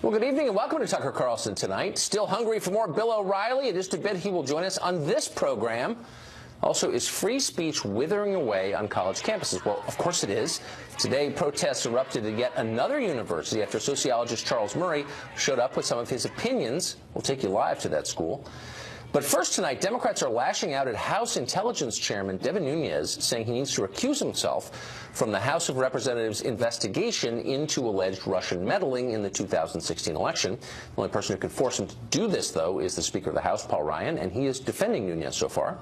Well, good evening and welcome to Tucker Carlson tonight. Still hungry for more Bill O'Reilly? In just a bit, he will join us on this program. Also, is free speech withering away on college campuses? Well, of course it is. Today, protests erupted at yet another university after sociologist Charles Murray showed up with some of his opinions. We'll take you live to that school. But first tonight, Democrats are lashing out at House Intelligence Chairman Devin Nunes, saying he needs to recuse himself from the House of Representatives investigation into alleged Russian meddling in the 2016 election. The only person who can force him to do this, though, is the Speaker of the House, Paul Ryan, and he is defending Nunes so far.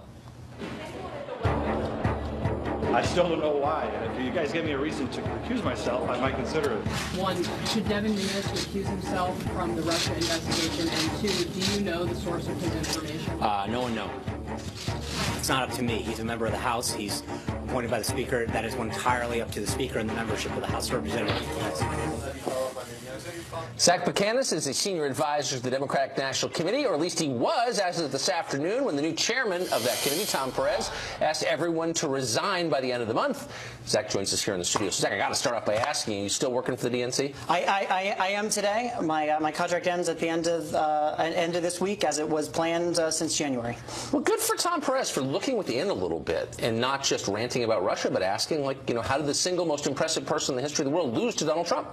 I still don't know why. If you guys give me a reason to recuse myself, I might consider it. One, should Devin Nunes recuse himself from the Russia investigation? And two, do you know the source of his information? No one knows. It's not up to me. He's a member of the House. He's appointed by the Speaker. That is entirely up to the Speaker and the membership of the House of Representatives. Zach Buchanan is a senior advisor to the Democratic National Committee, or at least he was as of this afternoon when the new chairman of that committee, Tom Perez, asked everyone to resign by the end of the month. Zach joins us here in the studio. So, Zach, I got to start off by asking you still working for the DNC? I am today. My contract ends at the end of this week, as it was planned since January. Well, good for Tom Perez for looking within a little bit and not just ranting about Russia, but asking, like, you know, how did the single most impressive person in the history of the world lose to Donald Trump?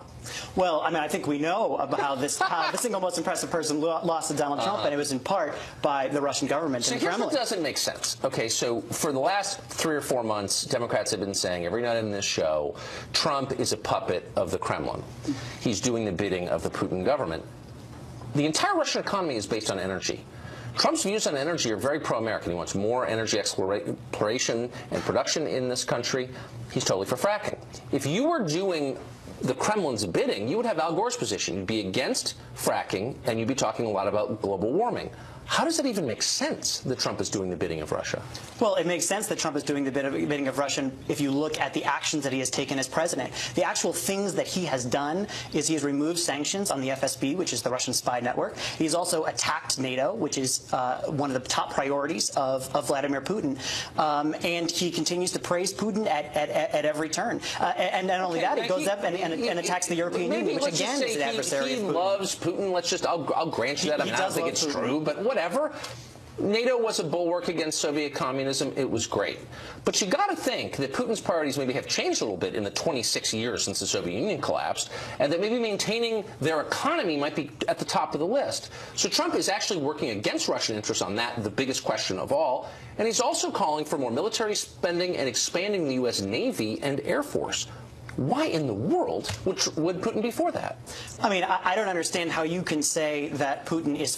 Well, I mean, I think we know about how the single most impressive person lost to Donald Trump, and it was in part by the Russian government and the Kremlin. Here's what doesn't make sense. Okay, so for the last 3 or 4 months, Democrats have been saying every night in this show, Trump is a puppet of the Kremlin. He's doing the bidding of the Putin government. The entire Russian economy is based on energy. Trump's views on energy are very pro-American. He wants more energy exploration and production in this country. He's totally for fracking. If you were doing the Kremlin's bidding, you would have Al Gore's position. You'd be against fracking, and you'd be talking a lot about global warming. How does it even make sense that Trump is doing the bidding of Russia? Well, it makes sense that Trump is doing the bidding of Russia if you look at the actions that he has taken as president. The actual things that he has done is he has removed sanctions on the FSB, which is the Russian spy network. He's also attacked NATO, which is one of the top priorities of Vladimir Putin. And he continues to praise Putin at every turn. And not only that, he goes up and attacks the European Union, which again is an adversary of Putin. He loves Putin. I'll grant you that. I mean, I don't think it's true, but whatever. NATO was a bulwark against Soviet communism. It was great. But you got to think that Putin's priorities maybe have changed a little bit in the 26 years since the Soviet Union collapsed, and that maybe maintaining their economy might be at the top of the list. So Trump is actually working against Russian interests on that, the biggest question of all. And he's also calling for more military spending and expanding the U.S. Navy and Air Force. Why in the world would Putin be for that? I mean, I don't understand how you can say that Putin is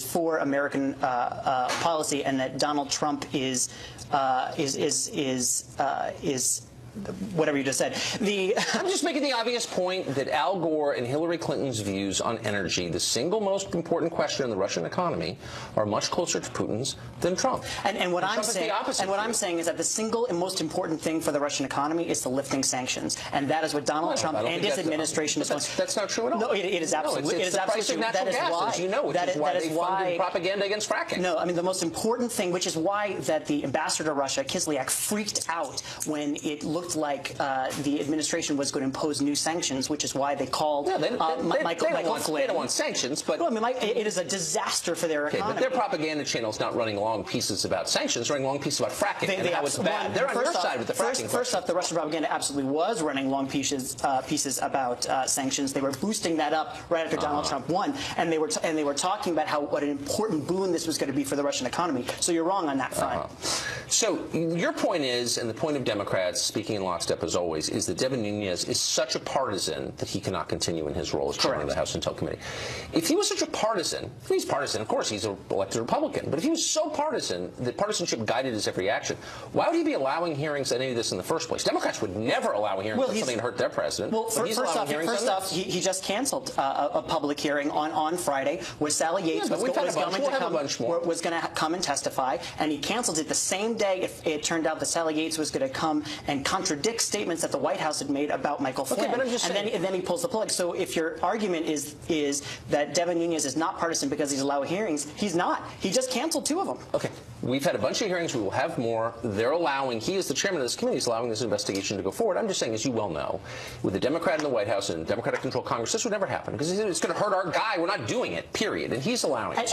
for American policy and that Donald Trump is whatever you just said. I'm just making the obvious point that Al Gore and Hillary Clinton's views on energy, the single most important question in the Russian economy, are much closer to Putin's than Trump. And what I'm saying is that the single and most important thing for the Russian economy is the lifting sanctions, and that is what Donald Trump and his administration is. That's not true at all. No, it is absolutely. It's the price of natural gas, as you know, which is why they funded propaganda against fracking. No, I mean the most important thing, which is why that the ambassador to Russia, Kislyak, freaked out when it looked like the administration was going to impose new sanctions, which is why they called Michael Flynn. They don't want sanctions, but well, I mean, it is a disaster for their economy. But their propaganda channel is not running long pieces about sanctions, running long pieces about fracking, and how it's bad. They're on your side with the fracking. First off, the Russian propaganda absolutely was running long pieces about sanctions. They were boosting that up right after Donald Trump won, and they were talking about what an important boon this was going to be for the Russian economy. So you're wrong on that front. So your point is, and the point of Democrats, speaking in lockstep as always, is that Devin Nunes is such a partisan that he cannot continue in his role as chairman of the House Intel Committee. If he was such a partisan, he's partisan, of course, he's an elected Republican, but if he was so partisan that partisanship guided his every action, why would he be allowing hearings on any of this in the first place? Democrats would never allow a hearing on something that hurt their president. Well, first off, he just canceled a public hearing on Friday where Sally Yates was going to come and testify, and he canceled it the same day. If it turned out that Sally Yates was going to come and contradict statements that the White House had made about Michael Flynn, and then he pulls the plug. So if your argument is that Devin Nunes is not partisan because he's allowing hearings, he's not. He just canceled 2 of them. Okay. We've had a bunch of hearings. We will have more. They're allowing, he is the chairman of this committee, is allowing this investigation to go forward. I'm just saying, as you well know, with a Democrat in the White House and Democratic-controlled Congress, this would never happen because it's going to hurt our guy. We're not doing it, period. And he's allowing it.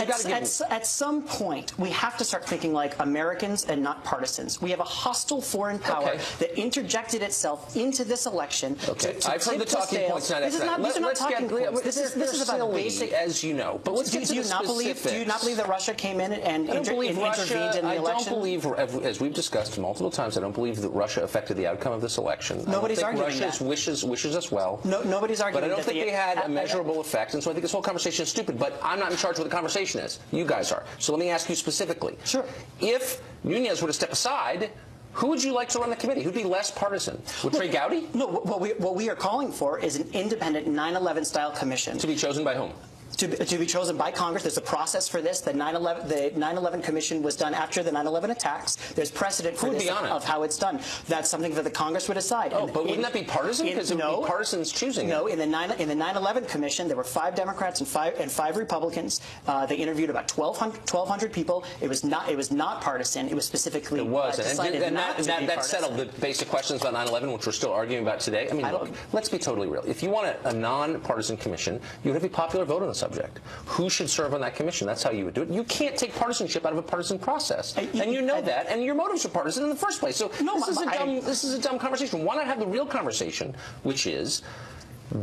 So at some point, we have to start thinking like Americans and not partisans. We have a hostile foreign power that interjected itself into this election. Okay, I've heard the talking points. This is not talking points. This is about basic, as you know. But let's get to the specifics. Do you not believe that Russia came in and intervened in the election? I don't believe, as we've discussed multiple times, I don't believe that Russia affected the outcome of this election. Nobody's arguing Russia wishes us well. No, nobody's arguing that. But I don't think they had a measurable effect, and so I think this whole conversation is stupid. But I'm not in charge of what the conversation is. You guys are. So let me ask you specifically. Sure. If Nunez were to step aside, who would you like to run the committee? Who'd be less partisan? Would Trey Gowdy? No, what we are calling for is an independent 9/11 style commission. To be chosen by whom? To be chosen by Congress. There's a process for this. The 9/11 Commission was done after the 9/11 attacks. There's precedent for this of how it's done. That's something that the Congress would decide. Oh, but wouldn't that be partisan? Because it would be partisans choosing it. No, in the 9/11 Commission, there were 5 Democrats and five Republicans. They interviewed about 1,200 people. It was not partisan. It was specifically decided not to be partisan. That settled the basic questions about 9/11, which we're still arguing about today. I mean, look, let's be totally real. If you want a non-partisan commission, you would have a popular vote on the subject. Who should serve on that commission? That's how you would do it. You can't take partisanship out of a partisan process. And you know that, and your motives are partisan in the first place. So this is a dumb conversation. Why not have the real conversation, which is,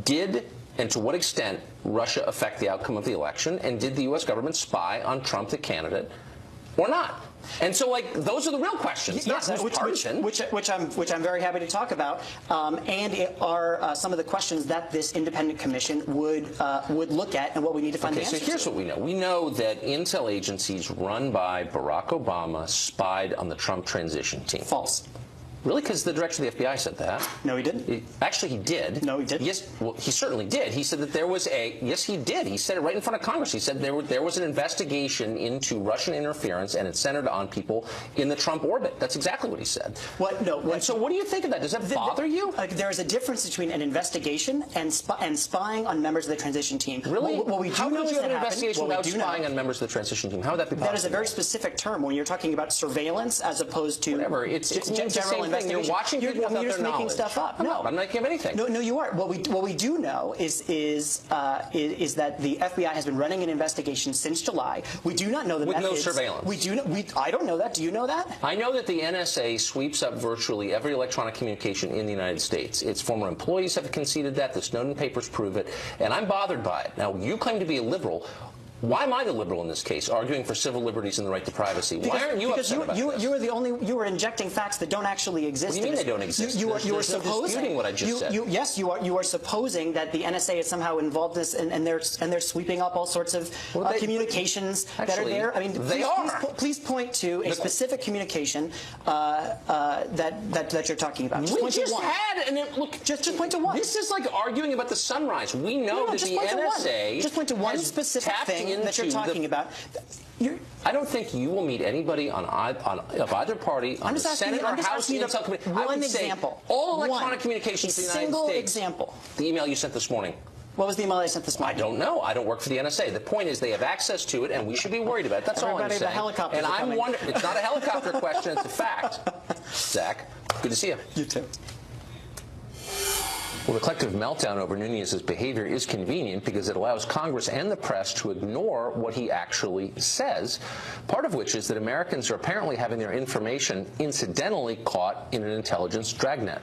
did and to what extent Russia affect the outcome of the election, and did the U.S. government spy on Trump, the candidate, or not? And so, like, those are the real questions. Yes, which I'm very happy to talk about, and it are some of the questions that this independent commission would look at, and what we need to find the answers to. So here's what we know. We know that intel agencies run by Barack Obama spied on the Trump transition team. False. Really? Because the director of the FBI said that. No, he didn't. Actually, he did. No, he didn't. Yes, well, he certainly did. He said that there was yes, he did. He said it right in front of Congress. He said there was an investigation into Russian interference, and it centered on people in the Trump orbit. That's exactly what he said. And so what do you think of that? Does that bother you? There is a difference between an investigation and spying on members of the transition team. Really? What we do How know could is you have that an investigation without spying on members of the transition team? How would that be possible? That is a very specific term when you're talking about surveillance as opposed to whatever. It's general investigation. You're watching people without their knowledge. Making stuff up. No, I'm not making anything. No, you are. What we do know is that the FBI has been running an investigation since July. We do not know the methods. With no surveillance. We do. I don't know that. Do you know that? I know that the NSA sweeps up virtually every electronic communication in the United States. Its former employees have conceded that. The Snowden papers prove it, and I'm bothered by it. Now, you claim to be a liberal. Why am I the liberal in this case, arguing for civil liberties and the right to privacy? Why aren't you upset about this? You are injecting facts that don't actually exist. What do you mean they don't exist? You are supposing disputing what I just said. Yes, you are supposing that the NSA is somehow involved in this, and they're sweeping up all sorts of communications that are there. I mean, please point to a specific communication that you're talking about. Just point to one. This is like arguing about the sunrise. We know that the NSA just point to one specific thing that you're talking about. I don't think you will meet anybody of either party on the Senate or House Intel Committee. One example. All electronic communications in the United States. A single example. The email you sent this morning. What was the email I sent this morning? I don't know. I don't work for the NSA. The point is they have access to it, and we should be worried about it. That's all I'm saying. And I'm wondering. It's not a helicopter question. It's a fact. Zach, good to see you. You too. Well, the collective meltdown over Nunez's behavior is convenient because it allows Congress and the press to ignore what he actually says, part of which is that Americans are apparently having their information incidentally caught in an intelligence dragnet.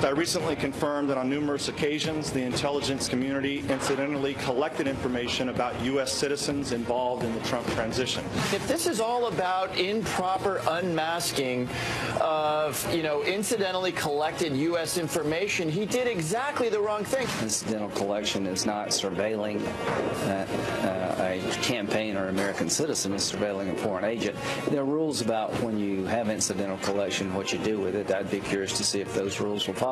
I recently confirmed that on numerous occasions the intelligence community incidentally collected information about U.S. citizens involved in the Trump transition. If this is all about improper unmasking of, incidentally collected U.S. information, he did exactly the wrong thing. Incidental collection is not surveilling a campaign or American citizen. It's surveilling a foreign agent. There are rules about when you have incidental collection, what you do with it. I'd be curious to see if those rules will follow.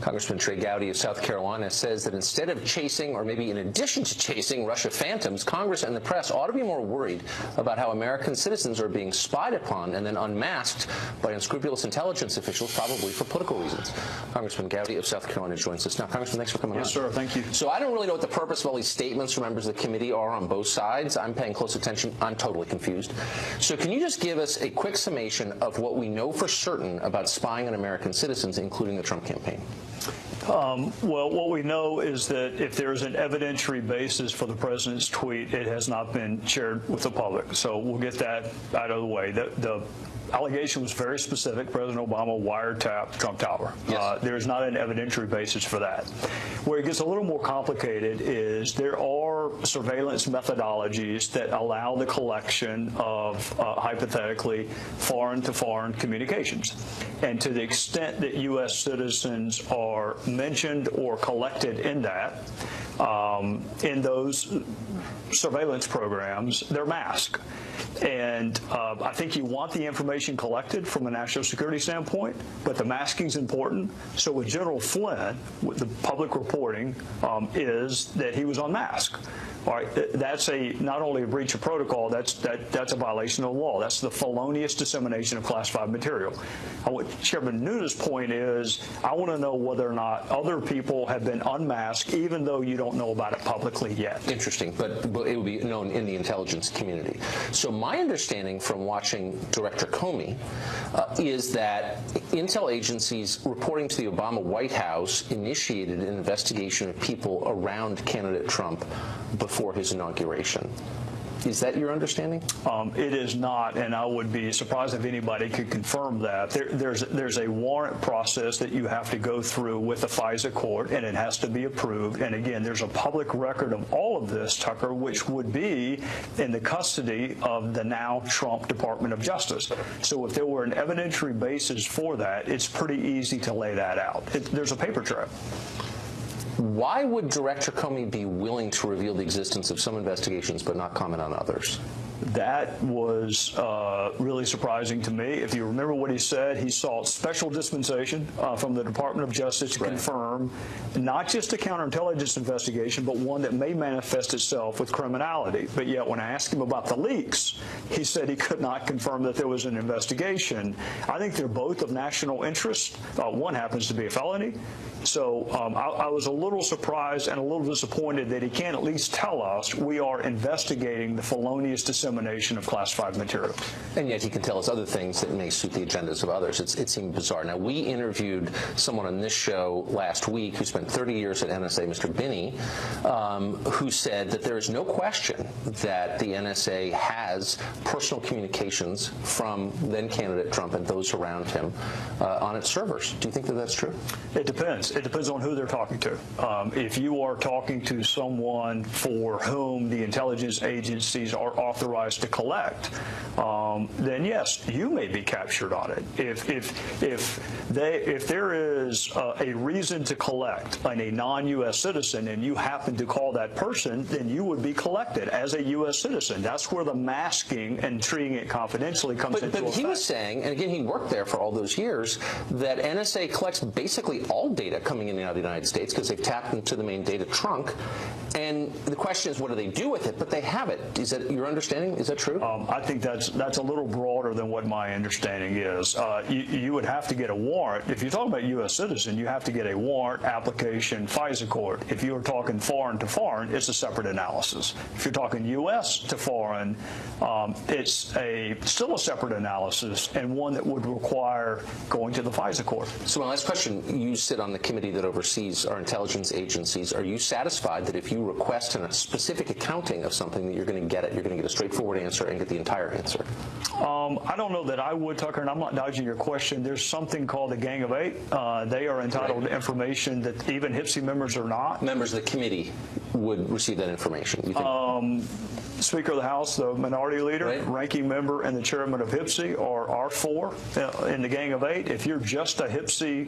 Congressman Trey Gowdy of South Carolina says that instead of chasing, or maybe in addition to chasing, Russia phantoms, Congress and the press ought to be more worried about how American citizens are being spied upon and then unmasked by unscrupulous intelligence officials, probably for political reasons. Congressman Gowdy of South Carolina joins us now. Congressman, thanks for coming on. Yes, sir. Thank you. So I don't really know what the purpose of all these statements from members of the committee are on both sides. I'm paying close attention. I'm totally confused. So can you just give us a quick summation of what we know for certain about spying on American citizens, including the Trump campaign? Well, what we know is that if there is an evidentiary basis for the president's tweet, it has not been shared with the public. So we'll get that out of the way. The allegation was very specific. President Obama wiretapped Trump Tower. Yes. There's not an evidentiary basis for that. Where it gets a little more complicated is there are surveillance methodologies that allow the collection of, hypothetically, foreign-to-foreign communications. And to the extent that U.S. citizens are mentioned or collected in that, in those surveillance programs, they're masked. And I think you want the information collected from a national security standpoint, but the masking is important. So with General Flynn, with the public reporting is that he was unmasked. All right, that's not only a breach of protocol, that's a violation of the law. That's the felonious dissemination of classified material. What Chairman Nunes' point is, I want to know whether or not other people have been unmasked, even though you don't know about it publicly yet. Interesting, but it will be known in the intelligence community. So my understanding from watching Director Comey is that intel agencies reporting to the Obama White House initiated an investigation of people around candidate Trump before his inauguration. Is that your understanding? It is not, and I would be surprised if anybody could confirm that. There's a warrant process that you have to go through with the FISA court, and it has to be approved. And again, there's a public record of all of this, Tucker, which would be in the custody of the now Trump Department of Justice. So if there were an evidentiary basis for that, it's pretty easy to lay that out. There's a paper trail. Why would Director Comey be willing to reveal the existence of some investigations but not comment on others? That was really surprising to me. If you remember what he said, he sought special dispensation from the Department of Justice to confirm not just a counterintelligence investigation, but one that may manifest itself with criminality. But yet when I asked him about the leaks, he said he could not confirm that there was an investigation. I think they're both of national interest. One happens to be a felony. So I was a little surprised and a little disappointed that he can't at least tell us we are investigating the felonious dissemination of classified material. And yet he can tell us other things that may suit the agendas of others. It seemed bizarre. Now, we interviewed someone on this show last week who spent 30 years at NSA, Mr. Binney, who said that there is no question that the NSA has personal communications from then-candidate Trump and those around him on its servers. Do you think that that's true? It depends. It depends on who they're talking to. If you are talking to someone for whom the intelligence agencies are authorized to collect, then yes, you may be captured on it. If there is a reason to collect on a non-U.S. citizen and you happen to call that person, then you would be collected as a U.S. citizen. That's where the masking and treating it confidentially comes into effect. But he was saying, and again, he worked there for all those years, that NSA collects basically all data coming in and out of the United States because they've tapped into the main data trunk. And the question is, what do they do with it? But they have it. Is that your understanding? Is that true? I think that's a little broader than what my understanding is. You would have to get a warrant. If you're talking about U.S. citizen, you have to get a warrant, application, FISA court. If you're talking foreign to foreign, it's a separate analysis. If you're talking U.S. to foreign, it's still a separate analysis and one that would require going to the FISA court. So my last question, you sit on the committee that oversees our intelligence agencies. Are you satisfied that if you request a specific accounting of something that you're going to get it, you're going to get a straightforward answer and get the entire answer? I don't know that I would, Tucker, and I'm not dodging your question. There's something called the Gang of Eight. They are entitled to information that even HPSI members are not. Members of the committee would receive that information, you think? Speaker of the House, the minority leader, ranking member, and the chairman of HPSI are four in the Gang of Eight. If you're just a HPSI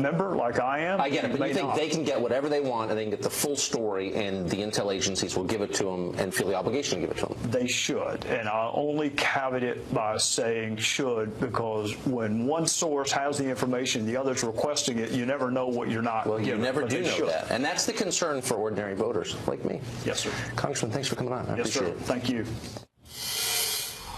member like I am. I get it, but you think not. they can get whatever they want and they can get the full story, and the intel agencies will give it to them and feel the obligation to give it to them? They should, and I'll only caveat it by saying should, because when one source has the information, the other's requesting it, you never know what you're not Well, you given, never but do they know should. that. And that's the concern for ordinary voters like me. Yes, sir. Congressman, thanks for coming on. I Yes, appreciate sir. it. Thank you.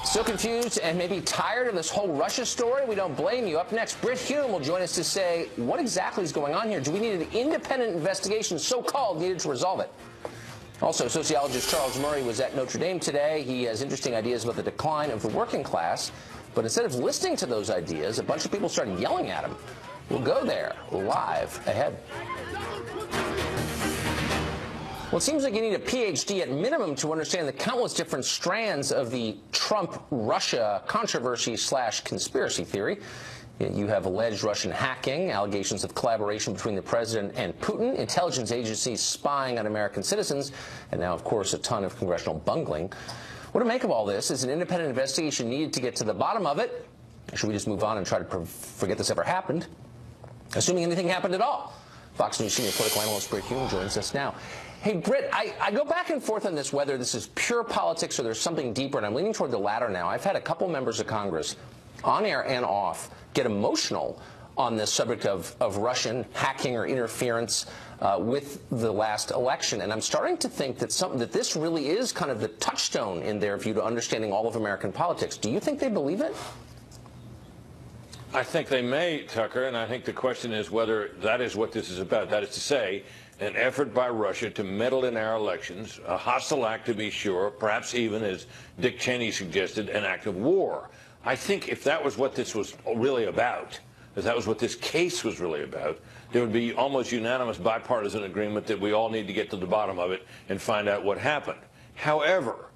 Still confused and maybe tired of this whole Russia story? We don't blame you. Up next, Britt Hume will join us to say what exactly is going on here. Do we need an independent investigation, so-called, needed to resolve it? Also, sociologist Charles Murray was at Notre Dame today. He has interesting ideas about the decline of the working class. But instead of listening to those ideas, a bunch of people started yelling at him. We'll go there live ahead. Well, it seems like you need a PhD at minimum to understand the countless different strands of the Trump-Russia controversy/conspiracy theory. You have alleged Russian hacking, allegations of collaboration between the president and Putin, intelligence agencies spying on American citizens, and now, of course, a ton of congressional bungling. What to make of all this? Is an independent investigation needed to get to the bottom of it? Or should we just move on and try to forget this ever happened? Assuming anything happened at all. Fox News senior political analyst Britt Hume joins us now. Hey, Britt, I go back and forth on this, whether this is pure politics or there's something deeper, and I'm leaning toward the latter now. I've had a couple members of Congress, on air and off, get emotional on this subject of Russian hacking or interference with the last election. And I'm starting to think that this really is kind of the touchstone in their view to understanding all of American politics. Do you think they believe it? I think they may, Tucker, and I think the question is whether that is what this is about. That is to say, an effort by Russia to meddle in our elections, a hostile act to be sure, perhaps even, as Dick Cheney suggested, an act of war. I think if that was what this was really about, if that was what this case was really about, there would be almost unanimous bipartisan agreement that we all need to get to the bottom of it and find out what happened. However,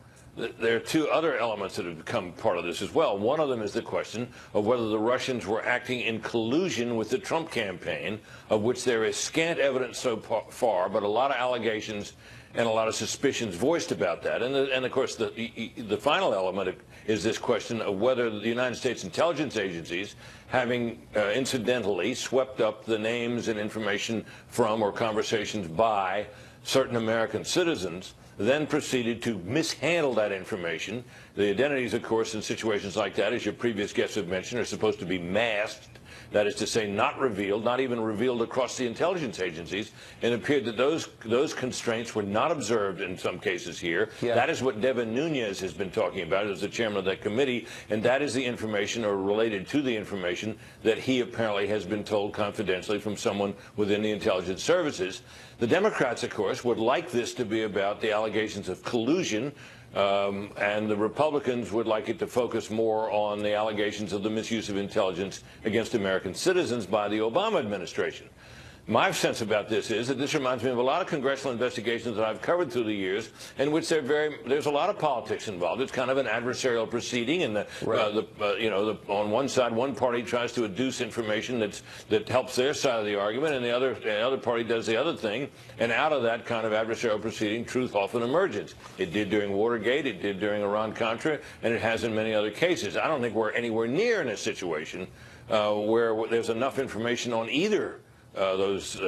there are two other elements that have become part of this as well. One of them is the question of whether the Russians were acting in collusion with the Trump campaign, of which there is scant evidence so far, but a lot of allegations and a lot of suspicions voiced about that. And of course, the final element is this question of whether the United States intelligence agencies, having incidentally swept up the names and information from or conversations by certain American citizens, then proceeded to mishandle that information. The identities, of course, in situations like that, as your previous guests have mentioned, are supposed to be masked. That is to say, not revealed, not even revealed across the intelligence agencies. And it appeared that those constraints were not observed in some cases here. Yeah. That is what Devin Nunes has been talking about as the chairman of that committee, and that is the information, or related to the information, that he apparently has been told confidentially from someone within the intelligence services. The Democrats, of course, would like this to be about the allegations of collusion, and the Republicans would like it to focus more on the allegations of the misuse of intelligence against American citizens by the Obama administration. My sense about this is that this reminds me of a lot of congressional investigations that I've covered through the years, in which there's a lot of politics involved. It's kind of an adversarial proceeding, and on one side, one party tries to adduce information that helps their side of the argument, and the other party does the other thing. And out of that kind of adversarial proceeding, truth often emerges. It did during Watergate, it did during Iran-Contra, and it has in many other cases. I don't think we're anywhere near in a situation where there's enough information on either those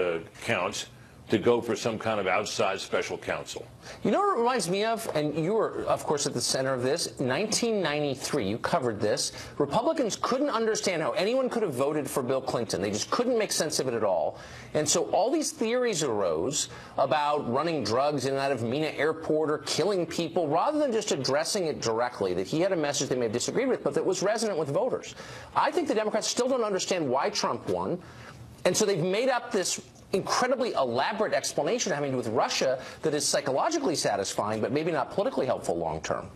counts to go for some kind of outside special counsel. You know what it reminds me of? And you were, of course, at the center of this. 1993, you covered this. Republicans couldn't understand how anyone could have voted for Bill Clinton. They just couldn't make sense of it at all. And so all these theories arose about running drugs in and out of Mina Airport or killing people, rather than just addressing it directly, that he had a message they may have disagreed with, but that was resonant with voters. I think the Democrats still don't understand why Trump won. And so they've made up this incredibly elaborate explanation having to do with Russia that is psychologically satisfying, but maybe not politically helpful long term.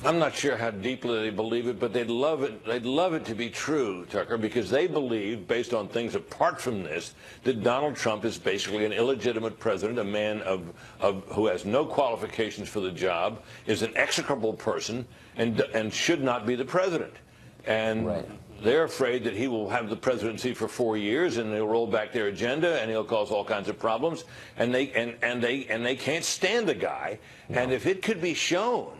I'm not sure how deeply they believe it, but they'd love it. They'd love it to be true, Tucker, because they believe, based on things apart from this, that Donald Trump is basically an illegitimate president, a man who has no qualifications for the job, is an execrable person, and should not be the president. And right. They're afraid that he will have the presidency for 4 years, and they'll roll back their agenda, and he'll cause all kinds of problems. And they can't stand the guy. No. And if it could be shown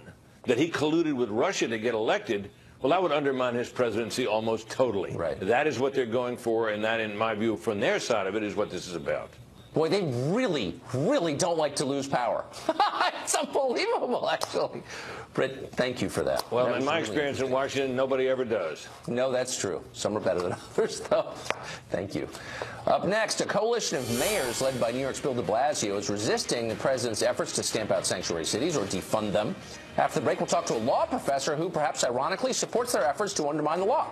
that he colluded with Russia to get elected, Well, that would undermine his presidency almost totally. Right. That is what they're going for, and that, in my view, from their side of it, is what this is about. Boy, they really, really don't like to lose power. It's unbelievable, actually. Britt, thank you for that. Well, That in was my really experience in Washington, nobody ever does. No, that's true. Some are better than others, though. Thank you. Up next, a coalition of mayors led by New York's Bill de Blasio is resisting the president's efforts to stamp out sanctuary cities or defund them. After the break, we'll talk to a law professor who, perhaps ironically, supports their efforts to undermine the law.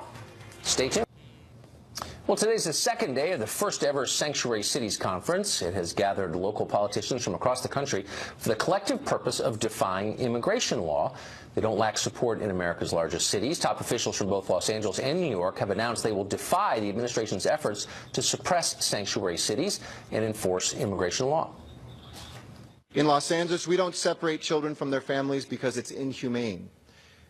Stay tuned. Well, today's the second day of the first ever Sanctuary Cities Conference. It has gathered local politicians from across the country for the collective purpose of defying immigration law. They don't lack support in America's largest cities. Top officials from both Los Angeles and New York have announced they will defy the administration's efforts to suppress sanctuary cities and enforce immigration law. In Los Angeles, we don't separate children from their families because it's inhumane.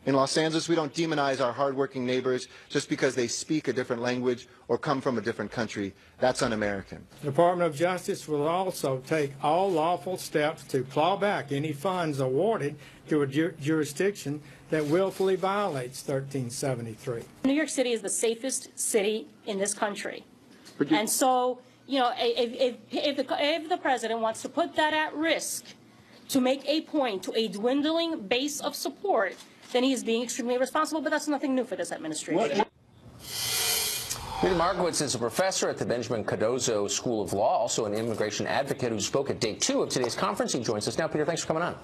In Los Angeles, we don't demonize our hardworking neighbors just because they speak a different language or come from a different country. That's un-American. The Department of Justice will also take all lawful steps to claw back any funds awarded to a jurisdiction that willfully violates 1373. New York City is the safest city in this country. And so, you know, if the president wants to put that at risk to make a point to a dwindling base of support, then he is being extremely irresponsible, but that's nothing new for this administration. Peter Markowitz is a professor at the Benjamin Cardozo School of Law, also an immigration advocate who spoke at day 2 of today's conference. He joins us now. Peter, thanks for coming on.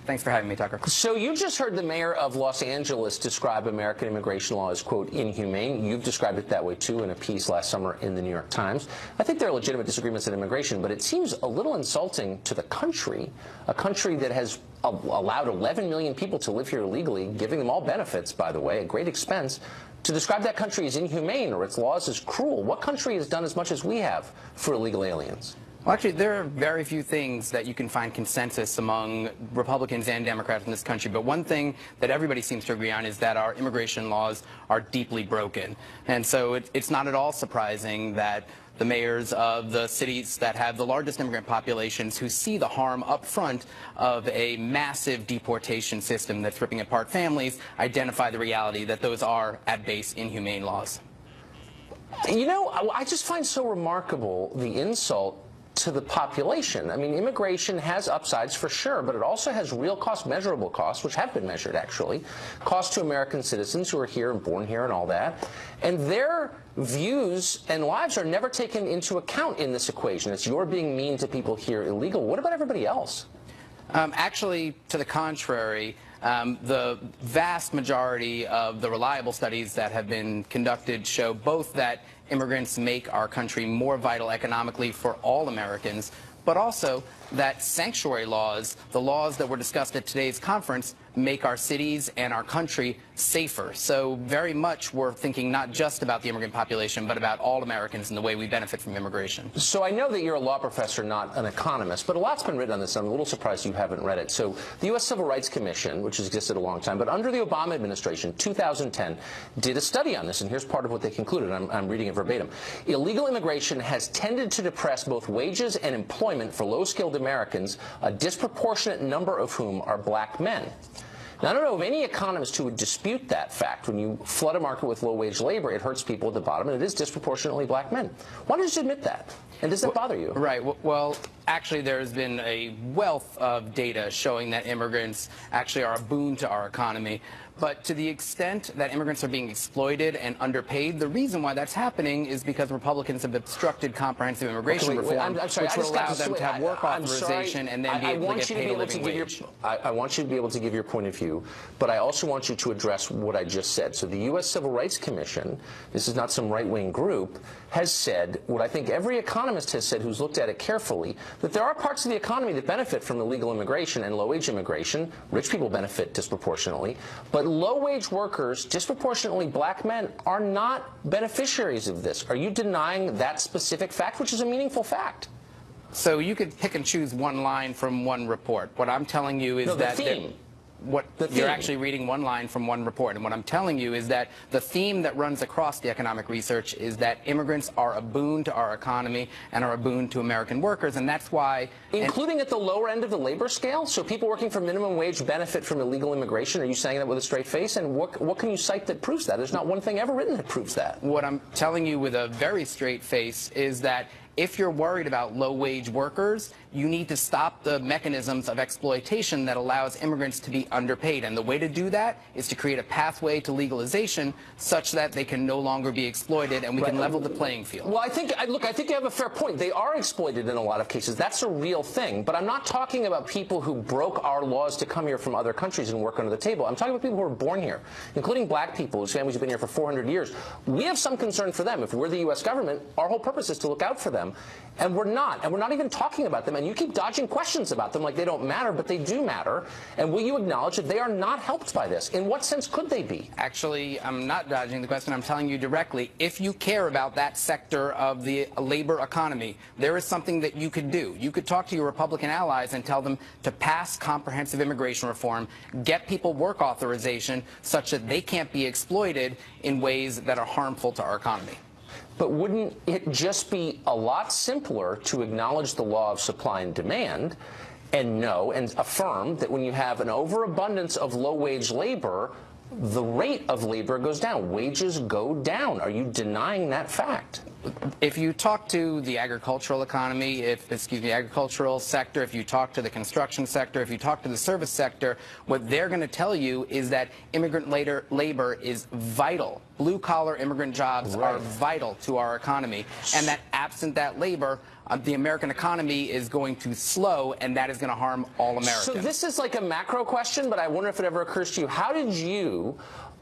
Thanks for having me, Tucker. So you just heard the mayor of Los Angeles describe American immigration law as, quote, inhumane. You've described it that way, too, in a piece last summer in the New York Times. I think there are legitimate disagreements in immigration, but it seems a little insulting to the country, a country that has allowed 11 million people to live here illegally, giving them all benefits, by the way, at great expense, to describe that country as inhumane or its laws as cruel. What country has done as much as we have for illegal aliens? Well, actually, there are very few things that you can find consensus among Republicans and Democrats in this country. But one thing that everybody seems to agree on is that our immigration laws are deeply broken. And so it's not at all surprising that the mayors of the cities that have the largest immigrant populations, who see the harm up front of a massive deportation system that's ripping apart families, identify the reality that those are, at base, inhumane laws. You know, I just find so remarkable the insult to the population. I mean, immigration has upsides for sure, but it also has real costs, measurable costs, which have been measured, actually. Costs to American citizens who are here and born here and all that. And their views and lives are never taken into account in this equation. It's you're being mean to people here illegal. What about everybody else? Actually, to the contrary, the vast majority of the reliable studies that have been conducted show both that immigrants make our country more vital economically for all Americans, but also that sanctuary laws, the laws that were discussed at today's conference, make our cities and our country safer. So very much we're thinking not just about the immigrant population, but about all Americans and the way we benefit from immigration. So I know that you're a law professor, not an economist, but a lot's been written on this. I'm a little surprised you haven't read it. So the U.S. Civil Rights Commission, which has existed a long time, but under the Obama administration, 2010, did a study on this, and here's part of what they concluded. I'm reading it verbatim. Illegal immigration has tended to depress both wages and employment for low-skilled Americans, a disproportionate number of whom are black men. Now, I don't know of any economist who would dispute that fact. When you flood a market with low-wage labor, it hurts people at the bottom, and it is disproportionately black men. Why don't you admit that? And does that bother you? Right. Well, actually, there's been a wealth of data showing that immigrants actually are a boon to our economy. But to the extent that immigrants are being exploited and underpaid, the reason why that's happening is because Republicans have obstructed comprehensive immigration reform, I'm sorry, which would allow them to have work authorization and then be able to get paid a living wage. I want you to be able to give your point of view, but I also want you to address what I just said. So the U.S. Civil Rights Commission, this is not some right-wing group, has said what I think every economist has said who's looked at it carefully, that there are parts of the economy that benefit from illegal immigration and low-wage immigration. Rich people benefit disproportionately, but low-wage workers, disproportionately black men, are not beneficiaries of this. Are you denying that specific fact, which is a meaningful fact? So you could pick and choose one line from one report. What I'm telling you is no, that... The theme. you're actually reading one line from one report. And what I'm telling you is that the theme that runs across the economic research is that immigrants are a boon to our economy and are a boon to American workers. And that's why... Including at the lower end of the labor scale? So people working for minimum wage benefit from illegal immigration? Are you saying that with a straight face? And what can you cite that proves that? There's not one thing ever written that proves that. What I'm telling you with a very straight face is that if you're worried about low-wage workers, you need to stop the mechanisms of exploitation that allows immigrants to be underpaid. And the way to do that is to create a pathway to legalization such that they can no longer be exploited and we can level the playing field. Well, I think you have a fair point. They are exploited in a lot of cases. That's a real thing. But I'm not talking about people who broke our laws to come here from other countries and work under the table. I'm talking about people who were born here, including black people whose families have been here for 400 years. We have some concern for them. If we're the U.S. government, our whole purpose is to look out for them. And we're not. And we're not even talking about them. And you keep dodging questions about them like they don't matter, but they do matter. And will you acknowledge that they are not helped by this? In what sense could they be? Actually, I'm not dodging the question. I'm telling you directly. If you care about that sector of the labor economy, there is something that you could do. You could talk to your Republican allies and tell them to pass comprehensive immigration reform, get people work authorization such that they can't be exploited in ways that are harmful to our economy. But wouldn't it just be a lot simpler to acknowledge the law of supply and demand and know and affirm that when you have an overabundance of low-wage labor, the rate of labor goes down, wages go down? Are you denying that fact? If you talk to the agricultural economy, the agricultural sector, if you talk to the construction sector, if you talk to the service sector, what they're going to tell you is that immigrant labor is vital. Blue-collar immigrant jobs are vital to our economy, and that absent that labor, the American economy is going to slow, and that is going to harm all Americans. So this is like a macro question, but I wonder if it ever occurs to you, how did you,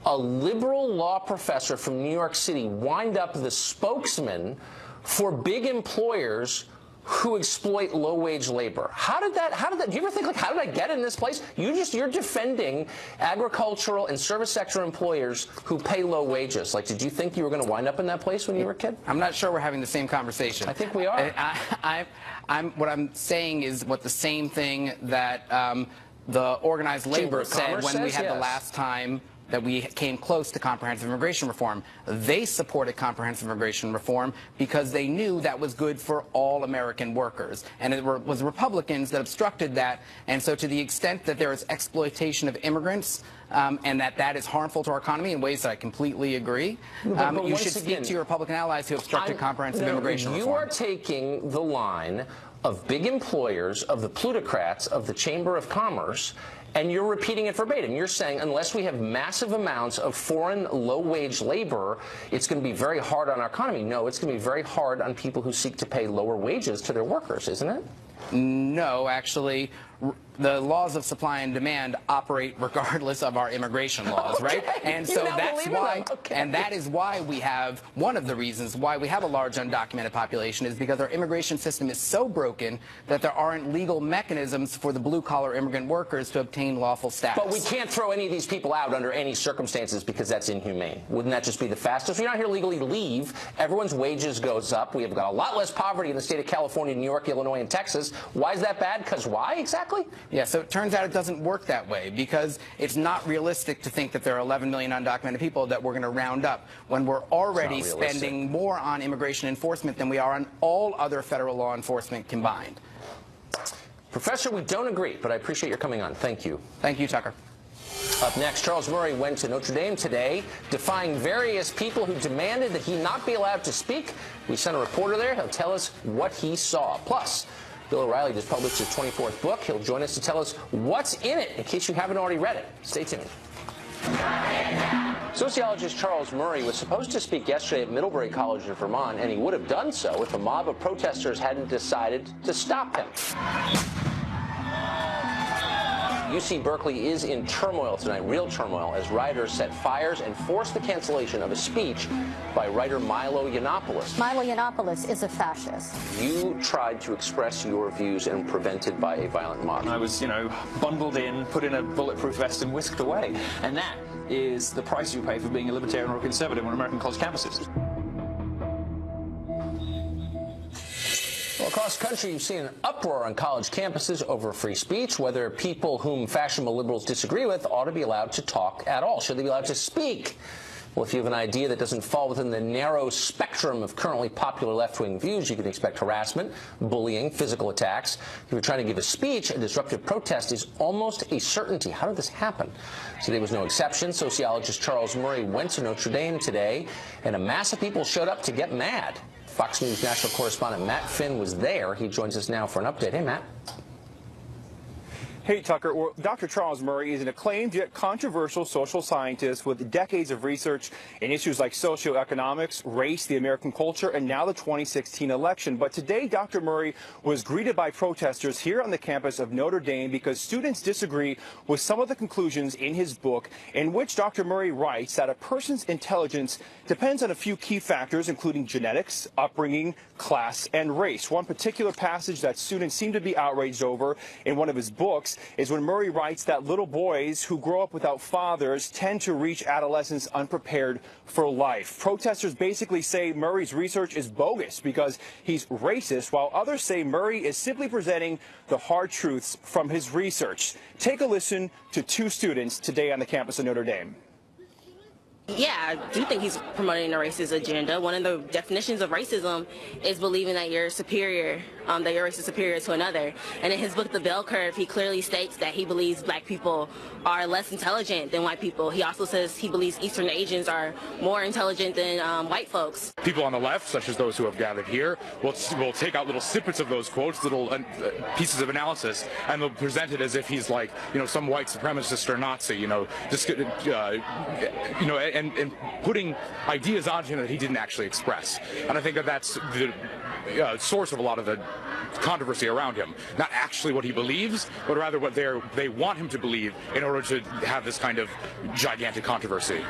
a liberal law professor from New York City, wind up the spokesman for big employers who exploit low-wage labor? How did that, do you ever think, like, how did I get in this place? You're defending agricultural and service sector employers who pay low wages. Like, did you think you were going to wind up in that place when you were a kid? I'm not sure we're having the same conversation. I think we are. What I'm saying is what the same thing that the organized labor said when we had the last time that we came close to comprehensive immigration reform. They supported comprehensive immigration reform because they knew that was good for all American workers. And it was Republicans that obstructed that. And so to the extent that there is exploitation of immigrants and that is harmful to our economy in ways that I completely agree, you should speak to your Republican allies who obstructed comprehensive immigration reform. You are taking the line of big employers, of the plutocrats, of the Chamber of Commerce, and you're repeating it verbatim. You're saying unless we have massive amounts of foreign low-wage labor, it's going to be very hard on our economy. No, it's going to be very hard on people who seek to pay lower wages to their workers, isn't it? No, actually, the laws of supply and demand operate regardless of our immigration laws, right? And so that's why, and that is why we have, one of the reasons why we have a large undocumented population is because our immigration system is so broken that there aren't legal mechanisms for the blue-collar immigrant workers to obtain lawful status. But we can't throw any of these people out under any circumstances because that's inhumane. Wouldn't that just be the fastest? If you're not here legally, leave. Everyone's wages goes up. We have got a lot less poverty in the state of California, New York, Illinois, and Texas. Why is that bad? Because why exactly? Yeah, so it turns out it doesn't work that way because it's not realistic to think that there are 11 million undocumented people that we're going to round up when we're already spending more on immigration enforcement than we are on all other federal law enforcement combined. Professor, we don't agree, but I appreciate your coming on. Thank you. Thank you, Tucker. Up next, Charles Murray went to Notre Dame today, defying various people who demanded that he not be allowed to speak. We sent a reporter there. He'll tell us what he saw. Plus, Bill O'Reilly just published his 24th book. He'll join us to tell us what's in it, in case you haven't already read it. Stay tuned. Sociologist Charles Murray was supposed to speak yesterday at Middlebury College in Vermont, and he would have done so if a mob of protesters hadn't decided to stop him. UC Berkeley is in turmoil tonight, real turmoil, as rioters set fires and forced the cancellation of a speech by writer Milo Yiannopoulos. Milo Yiannopoulos is a fascist. You tried to express your views and were prevented by a violent mob. I was, bundled in, put in a bulletproof vest and whisked away. And that is the price you pay for being a libertarian or a conservative on American college campuses. Well, Across the country, you've seen an uproar on college campuses over free speech, whether people whom fashionable liberals disagree with ought to be allowed to talk at all. Should they be allowed to speak? Well, if you have an idea that doesn't fall within the narrow spectrum of currently popular left-wing views, you can expect harassment, bullying, physical attacks. If you're trying to give a speech, a disruptive protest is almost a certainty. How did this happen? Today was no exception. Sociologist Charles Murray went to Notre Dame today, and a mass of people showed up to get mad. Fox News national correspondent Matt Finn was there. He joins us now for an update. Hey, Matt. Hey, Tucker. Well, Dr. Charles Murray is an acclaimed yet controversial social scientist with decades of research in issues like socioeconomics, race, the American culture, and now the 2016 election. But today, Dr. Murray was greeted by protesters here on the campus of Notre Dame because students disagree with some of the conclusions in his book, in which Dr. Murray writes that a person's intelligence depends on a few key factors, including genetics, upbringing, class, and race. One particular passage that students seem to be outraged over in one of his books is when Murray writes that little boys who grow up without fathers tend to reach adolescence unprepared for life. Protesters basically say Murray's research is bogus because he's racist, while others say Murray is simply presenting the hard truths from his research. Take a listen to two students today on the campus of Notre Dame. Yeah, I do think he's promoting a racist agenda. One of the definitions of racism is believing that you're superior, that your race is superior to another. And in his book, The Bell Curve, he clearly states that he believes black people are less intelligent than white people. He also says he believes Eastern Asians are more intelligent than white folks. People on the left, such as those who have gathered here, will take out little snippets of those quotes, little pieces of analysis, and they'll present it as if he's like, some white supremacist or Nazi, just, and putting ideas onto him that he didn't actually express. And I think that that's the source of a lot of the controversy around him. Not actually what he believes, but rather what they want him to believe in order to have this kind of gigantic controversy.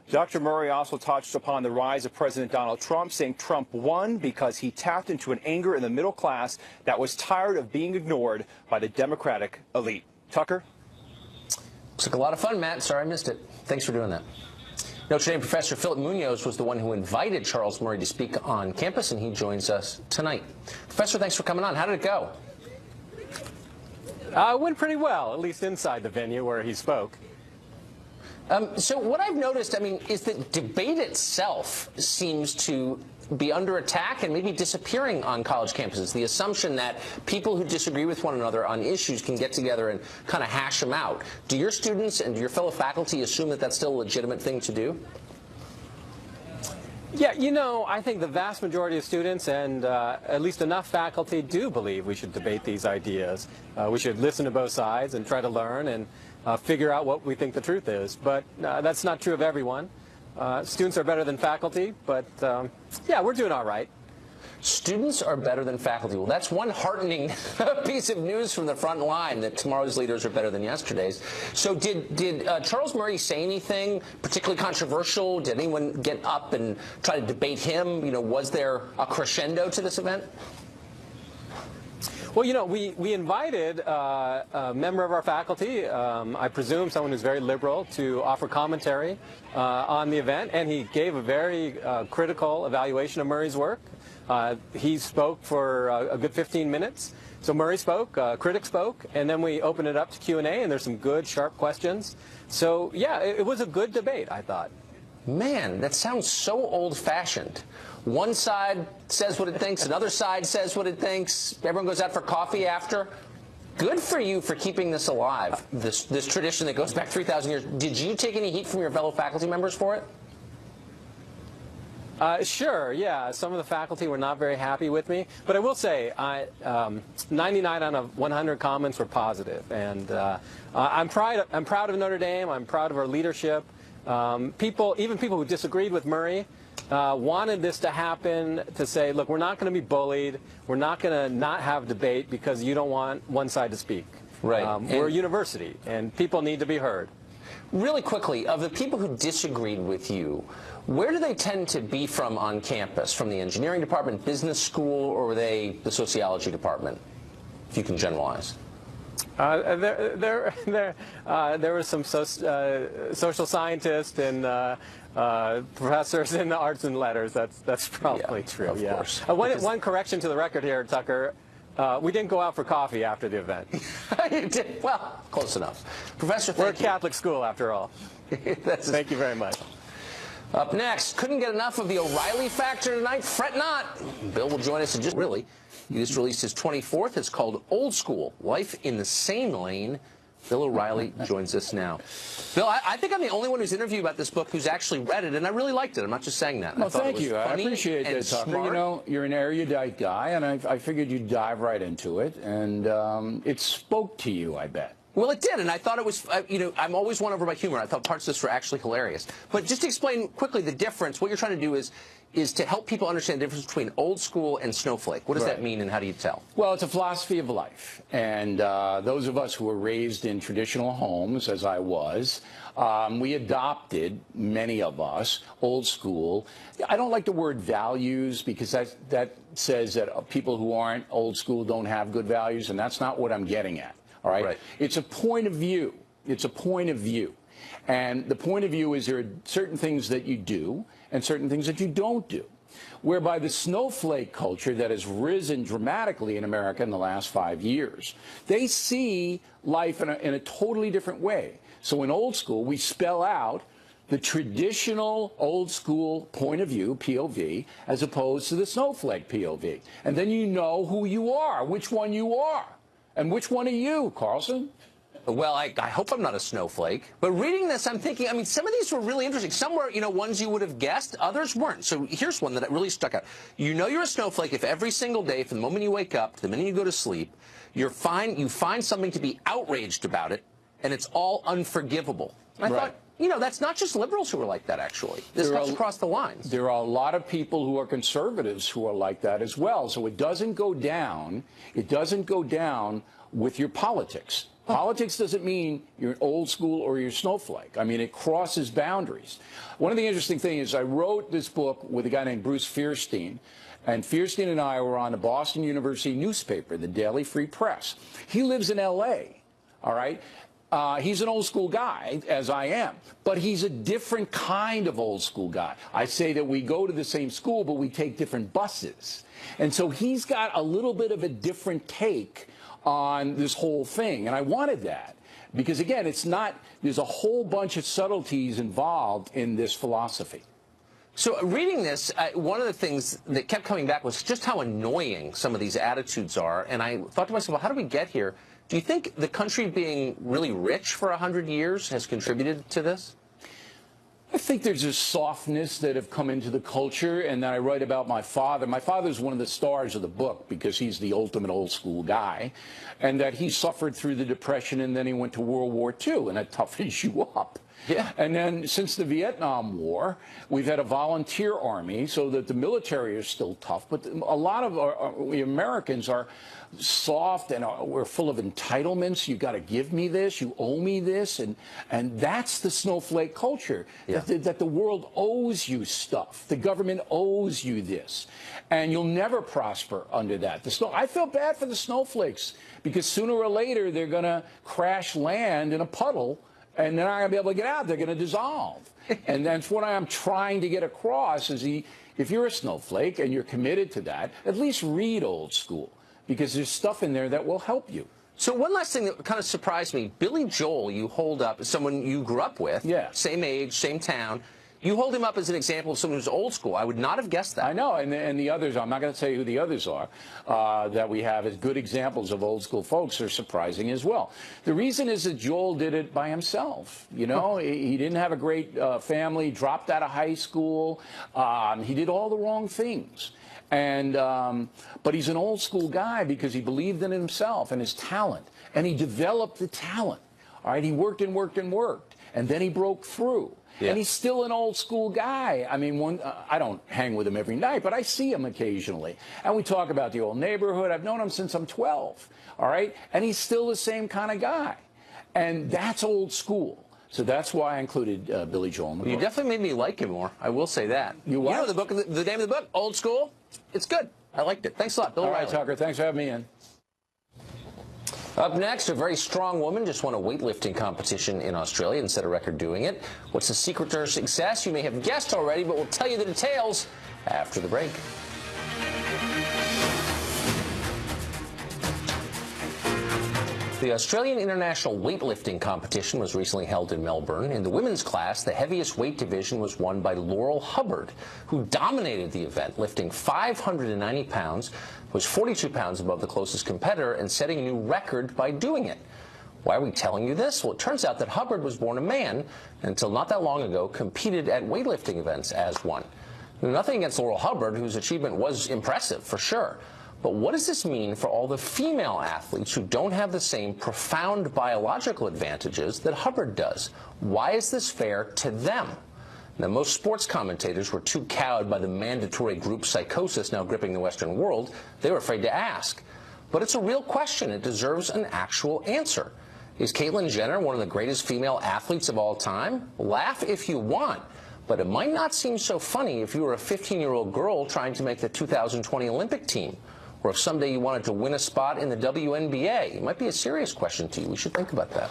Dr. Murray also touched upon the rise of President Donald Trump, saying Trump won because he tapped into an anger in the middle class that was tired of being ignored by the Democratic elite. Tucker? Looks like a lot of fun, Matt. Sorry I missed it. Thanks for doing that. Notre Dame professor Philip Munoz was the one who invited Charles Murray to speak on campus, and he joins us tonight. Professor, thanks for coming on. How did it go? It went pretty well, at least inside the venue where he spoke. So what I've noticed, is that debate itself seems to be under attack and maybe disappearing on college campuses. The assumption that people who disagree with one another on issues can get together and kind of hash them out. Do your students and do your fellow faculty assume that that's still a legitimate thing to do? Yeah, I think the vast majority of students and at least enough faculty do believe we should debate these ideas. We should listen to both sides and try to learn and figure out what we think the truth is. But that's not true of everyone. Students are better than faculty, but yeah, we're doing all right. Students are better than faculty. Well, that's one heartening piece of news from the front line, that tomorrow's leaders are better than yesterday's. So did Charles Murray say anything particularly controversial? Did anyone get up and try to debate him? Was there a crescendo to this event? Well, we invited a member of our faculty, I presume someone who's very liberal, to offer commentary on the event, and he gave a very critical evaluation of Murray's work. He spoke for a good 15 minutes. So Murray spoke, critics spoke, and then we opened it up to Q&A, and there's some good, sharp questions. So, yeah, it was a good debate, I thought. Man, that sounds so old-fashioned. One side says what it thinks, another side says what it thinks, everyone goes out for coffee after. Good for you for keeping this alive, this tradition that goes back 3,000 years. Did you take any heat from your fellow faculty members for it? Sure, yeah. Some of the faculty were not very happy with me, but I will say 99 out of 100 comments were positive, and I'm proud of Notre Dame. I'm proud of our leadership. Even people who disagreed with Murray wanted this to happen, to say, look, we're not going to be bullied. We're not going to not have debate because you don't want one side to speak. Right. We're a university, and people need to be heard. Really quickly, of the people who disagreed with you, where do they tend to be from on campus? From the engineering department, business school, or were they the sociology department, if you can generalize? There were some social scientists and professors in arts and letters. That's probably true. Of course. One correction to the record here, Tucker. We didn't go out for coffee after the event. You did? Well, close enough. Professor, we're a thank you. Catholic school, after all. Thank you very much. Up next, couldn't get enough of the O'Reilly factor tonight? Fret not. Bill will join us in just really. He just released his 24th. It's called Old School, Life in the Same Lane. Bill O'Reilly joins us now. Bill, I think I'm the only one who's interviewed about this book who's actually read it, and I really liked it. I'm not just saying that. Well, thank you. I appreciate that, Tucker. Smart. You know, you're an erudite guy, and I figured you'd dive right into it, and it spoke to you, I bet. Well, it did, and I thought it was, you know, I'm always won over by humor. I thought parts of this were actually hilarious. But just to explain quickly the difference, what you're trying to do is to help people understand the difference between old school and snowflake. What does that mean, and how do you tell? Well, it's a philosophy of life. And those of us who were raised in traditional homes, as I was, we adopted, many of us, old school. I don't like the word values because that says that people who aren't old school don't have good values, and that's not what I'm getting at. All right? It's a point of view. It's a point of view. And the point of view is there are certain things that you do and certain things that you don't do. Whereby the snowflake culture that has risen dramatically in America in the last 5 years, they see life in a totally different way. So in old school, we spell out the traditional old school point of view, POV, as opposed to the snowflake POV. And then you know who you are, which one you are. And which one are you, Carson? Well, I hope I'm not a snowflake. But reading this, I'm thinking, I mean, some of these were really interesting. Some were, you know, ones you would have guessed. Others weren't. So here's one that really stuck out. You know you're a snowflake if every single day, from the moment you wake up to the minute you go to sleep, you find something to be outraged about it, and it's all unforgivable. And I thought, you know, that's not just liberals who are like that, actually. This cuts across the lines. There are a lot of people who are conservatives who are like that as well. So it doesn't go down. It doesn't go down with your politics. Politics doesn't mean you're old school or you're snowflake. I mean, it crosses boundaries. One of the interesting things is I wrote this book with a guy named Bruce Fierstein. And Fierstein and I were on the Boston University newspaper, the Daily Free Press. He lives in L.A., all right? He's an old school guy, as I am, but he's a different kind of old school guy. I say that we go to the same school, but we take different buses. And so he's got a little bit of a different take on this whole thing. And I wanted that because, again, there's a whole bunch of subtleties involved in this philosophy. So reading this, one of the things that kept coming back was just how annoying some of these attitudes are. And I thought to myself, well, how do we get here? Do you think the country being really rich for 100 years has contributed to this? I think there's a softness that have come into the culture, and that I write about my father. My father's one of the stars of the book because he's the ultimate old school guy, and that he suffered through the Depression, and then he went to World War II, and that toughens you up. Yeah. And then since the Vietnam War, we've had a volunteer army, so that the military is still tough, but a lot of we Americans are soft, and we're full of entitlements. You got to give me this, you owe me this, and that's the snowflake culture. Yeah. That the world owes you stuff. The government owes you this, and you'll never prosper under that. I feel bad for the snowflakes because sooner or later they're going to crash land in a puddle, and they're not going to be able to get out. They're going to dissolve. And that's what I'm trying to get across is if you're a snowflake and you're committed to that, at least read old school, because there's stuff in there that will help you. So one last thing that kind of surprised me, Billy Joel, you hold up as someone you grew up with, same age, same town. You hold him up as an example of someone who's old school. I would not have guessed that. I know, and the others, I'm not going to say who the others are, that we have as good examples of old school folks are surprising as well. The reason is that Joel did it by himself. You know, he didn't have a great family, dropped out of high school. He did all the wrong things. And but he's an old school guy because he believed in himself and his talent, and he developed the talent. All right, he worked and worked and worked, and then he broke through. Yeah. And he's still an old school guy. I mean, I don't hang with him every night, but I see him occasionally. And we talk about the old neighborhood. I've known him since I'm 12, all right? And he's still the same kind of guy. And that's old school. So that's why I included Billy Joel in the book. You definitely made me like him more. I will say that. You what? You know the book, the name of the book, Old School? It's good. I liked it. Thanks a lot, Bill O'Reilly. All right, Tucker. Thanks for having me in. Up next, a very strong woman just won a weightlifting competition in Australia and set a record doing it. What's the secret to her success? You may have guessed already, but we'll tell you the details after the break. The Australian International Weightlifting Competition was recently held in Melbourne. In the women's class, the heaviest weight division was won by Laurel Hubbard, who dominated the event, lifting 590 pounds, was 42 pounds above the closest competitor, and setting a new record by doing it. Why are we telling you this? Well, it turns out that Hubbard was born a man and until not that long ago competed at weightlifting events as one. Now, nothing against Laurel Hubbard, whose achievement was impressive for sure. But what does this mean for all the female athletes who don't have the same profound biological advantages that Hubbard does? Why is this fair to them? Now, most sports commentators were too cowed by the mandatory group psychosis now gripping the Western world. They were afraid to ask. But it's a real question. It deserves an actual answer. Is Caitlyn Jenner one of the greatest female athletes of all time? Laugh if you want. But it might not seem so funny if you were a 15-year-old girl trying to make the 2020 Olympic team. Or if someday you wanted to win a spot in the WNBA. It might be a serious question to you. We should think about that.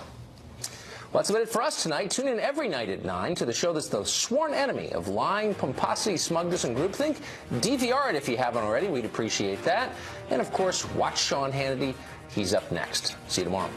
Well, that's about it for us tonight. Tune in every night at 9 to the show that's the sworn enemy of lying, pomposity, smugness, and groupthink. DVR it if you haven't already. We'd appreciate that. And, of course, watch Sean Hannity. He's up next. See you tomorrow.